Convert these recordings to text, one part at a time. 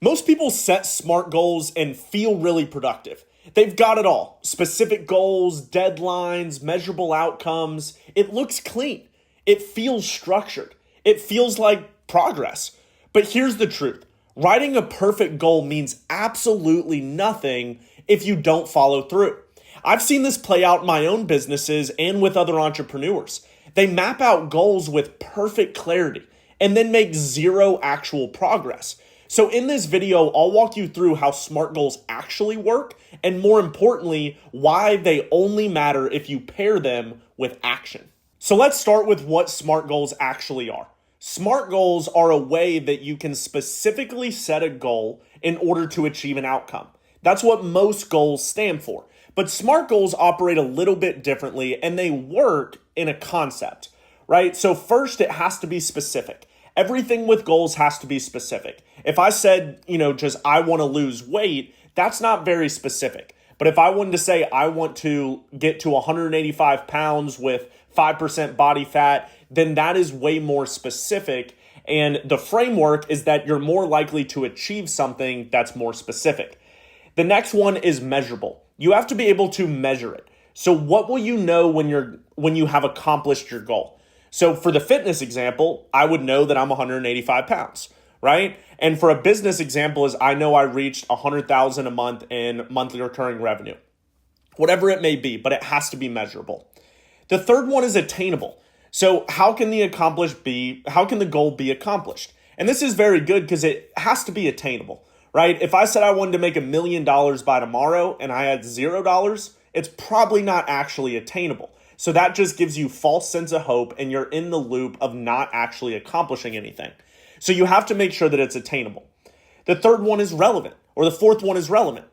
Most people set SMART goals and feel really productive. They've got it all. Specific goals, deadlines, measurable outcomes. It looks clean. It feels structured. It feels like progress. But here's the truth. Writing a perfect goal means absolutely nothing if you don't follow through. I've seen this play out in my own businesses and with other entrepreneurs. They map out goals with perfect clarity and then make zero actual progress. So in this video, I'll walk you through how SMART goals actually work, and more importantly, why they only matter if you pair them with action. So let's start with what SMART goals actually are. SMART goals are a way that you can specifically set a goal in order to achieve an outcome. That's what most goals stand for. But SMART goals operate a little bit differently, and they work in a concept, right? So first, it has to be specific. Everything with goals has to be specific. If I said, just I want to lose weight, that's not very specific. But if I wanted to say I want to get to 185 pounds with 5% body fat, then that is way more specific. And the framework is that you're more likely to achieve something that's more specific. The next one is measurable. You have to be able to measure it. So what will you know when you have accomplished your goal? So for the fitness example, I would know that I'm 185 pounds, right? And for a business example is I know I reached 100,000 a month in monthly recurring revenue. Whatever it may be, but it has to be measurable. The third one is attainable. So how can the goal be accomplished? And this is very good because it has to be attainable, right? If I said I wanted to make $1 million by tomorrow and I had $0, it's probably not actually attainable. So that just gives you false sense of hope and you're in the loop of not actually accomplishing anything. So you have to make sure that it's attainable. The third one is relevant, or the fourth one is relevant.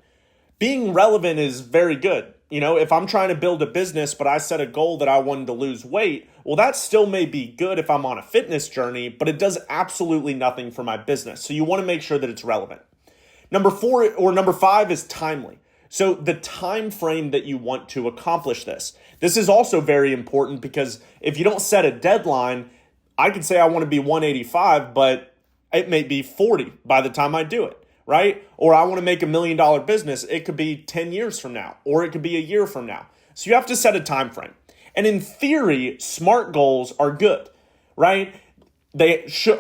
Being relevant is very good. If I'm trying to build a business, but I set a goal that I wanted to lose weight, well, that still may be good if I'm on a fitness journey, but it does absolutely nothing for my business. So you want to make sure that it's relevant. Number 5 is timely. So the time frame that you want to accomplish this. This is also very important because if you don't set a deadline, I could say I want to be 185, but it may be 40 by the time I do it, right? Or I want to make $1 million business. It could be 10 years from now, or it could be a year from now. So you have to set a time frame. And in theory, SMART goals are good, right?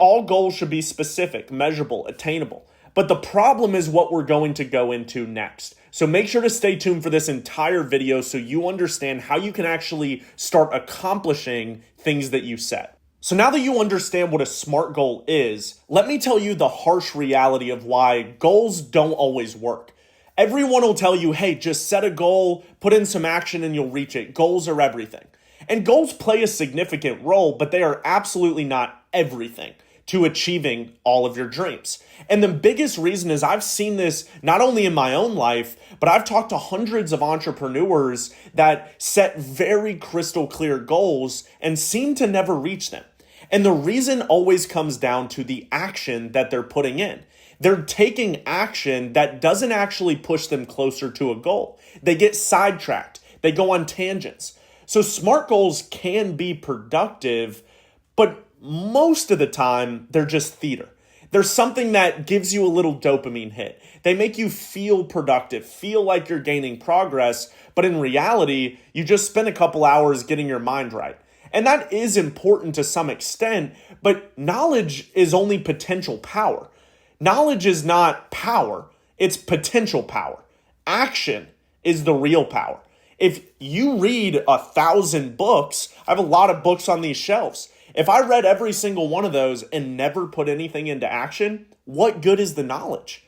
All goals should be specific, measurable, attainable. But the problem is what we're going to go into next. So make sure to stay tuned for this entire video so you understand how you can actually start accomplishing things that you set. So now that you understand what a SMART goal is, let me tell you the harsh reality of why goals don't always work. Everyone will tell you, hey, just set a goal, put in some action and you'll reach it. Goals are everything. And goals play a significant role, but they are absolutely not everything to achieving all of your dreams. And the biggest reason is I've seen this not only in my own life, but I've talked to hundreds of entrepreneurs that set very crystal clear goals and seem to never reach them. And the reason always comes down to the action that they're putting in. They're taking action that doesn't actually push them closer to a goal. They get sidetracked. They go on tangents. So SMART goals can be productive, but most of the time, they're just theater. There's something that gives you a little dopamine hit. They make you feel productive, feel like you're gaining progress, but in reality, you just spent a couple hours getting your mind right. And that is important to some extent, but knowledge is only potential power. Knowledge is not power, it's potential power. Action is the real power. If you read 1,000 books, I have a lot of books on these shelves. If I read every single one of those and never put anything into action, what good is the knowledge?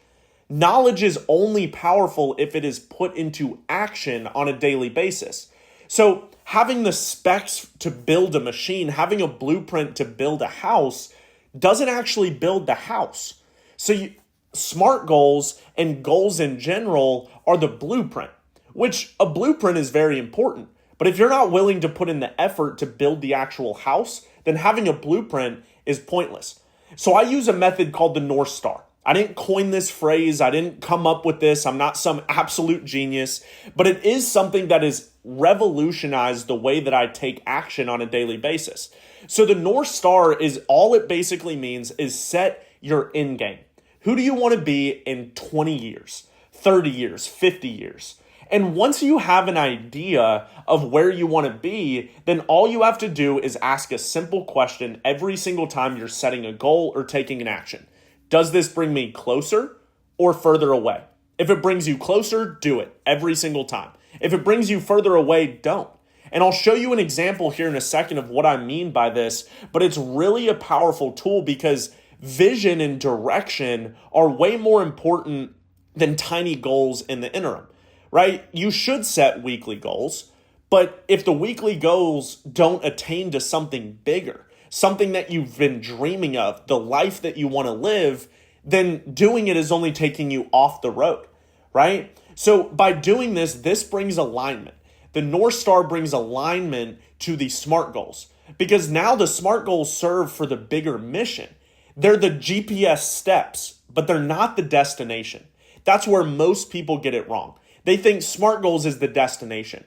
Knowledge is only powerful if it is put into action on a daily basis. So having the specs to build a machine, having a blueprint to build a house doesn't actually build the house. So SMART goals and goals in general are the blueprint, which a blueprint is very important. But if you're not willing to put in the effort to build the actual house, then having a blueprint is pointless. So I use a method called the North Star. I didn't coin this phrase. I didn't come up with this. I'm not some absolute genius, but it is something that has revolutionized the way that I take action on a daily basis. So the North Star is all it basically means is set your end game. Who do you want to be in 20 years, 30 years, 50 years? And once you have an idea of where you want to be, then all you have to do is ask a simple question every single time you're setting a goal or taking an action. Does this bring me closer or further away? If it brings you closer, do it every single time. If it brings you further away, don't. And I'll show you an example here in a second of what I mean by this, but it's really a powerful tool because vision and direction are way more important than tiny goals in the interim, right? You should set weekly goals, but if the weekly goals don't attain to something bigger, something that you've been dreaming of, the life that you want to live, then doing it is only taking you off the road, right? So by doing this, this brings alignment. The North Star brings alignment to the SMART goals because now the SMART goals serve for the bigger mission. They're the GPS steps, but they're not the destination. That's where most people get it wrong. They think SMART goals is the destination,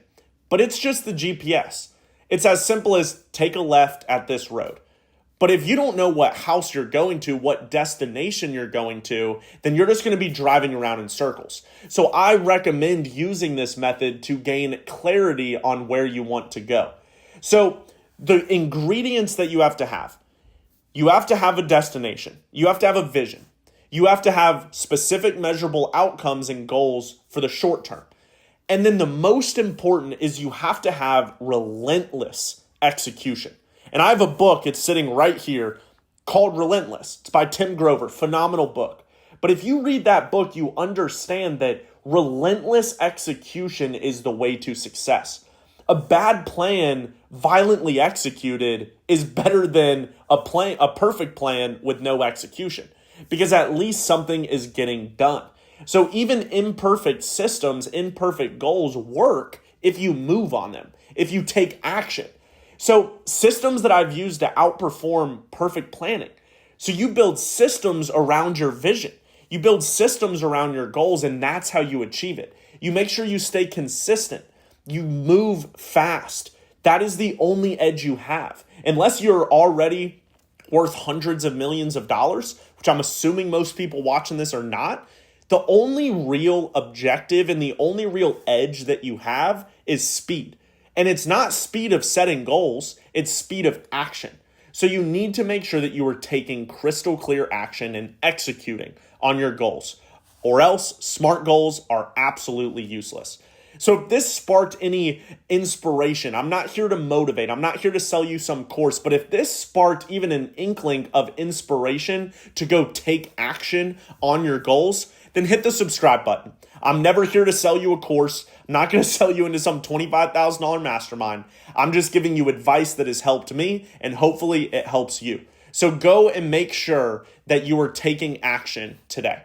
but it's just the GPS. It's as simple as take a left at this road. But if you don't know what house you're going to, what destination you're going to, then you're just going to be driving around in circles. So I recommend using this method to gain clarity on where you want to go. So the ingredients that you have to have a destination. You have to have a vision. You have to have specific measurable outcomes and goals for the short term. And then the most important is you have to have relentless execution. And I have a book, it's sitting right here, called Relentless. It's by Tim Grover, phenomenal book. But if you read that book, you understand that relentless execution is the way to success. A bad plan violently executed is better than a perfect plan with no execution, because at least something is getting done. So even imperfect systems, imperfect goals work if you move on them, if you take action. So systems that I've used to outperform perfect planning. So you build systems around your vision. You build systems around your goals, and that's how you achieve it. You make sure you stay consistent. You move fast. That is the only edge you have. Unless you're already worth hundreds of millions of dollars, which I'm assuming most people watching this are not, the only real objective and the only real edge that you have is speed. And it's not speed of setting goals, it's speed of action. So you need to make sure that you are taking crystal clear action and executing on your goals, or else SMART goals are absolutely useless. So if this sparked any inspiration, I'm not here to motivate, I'm not here to sell you some course, but if this sparked even an inkling of inspiration to go take action on your goals, then hit the subscribe button. I'm never here to sell you a course. I'm not going to sell you into some $25,000 mastermind. I'm just giving you advice that has helped me, and hopefully it helps you. So go and make sure that you are taking action today.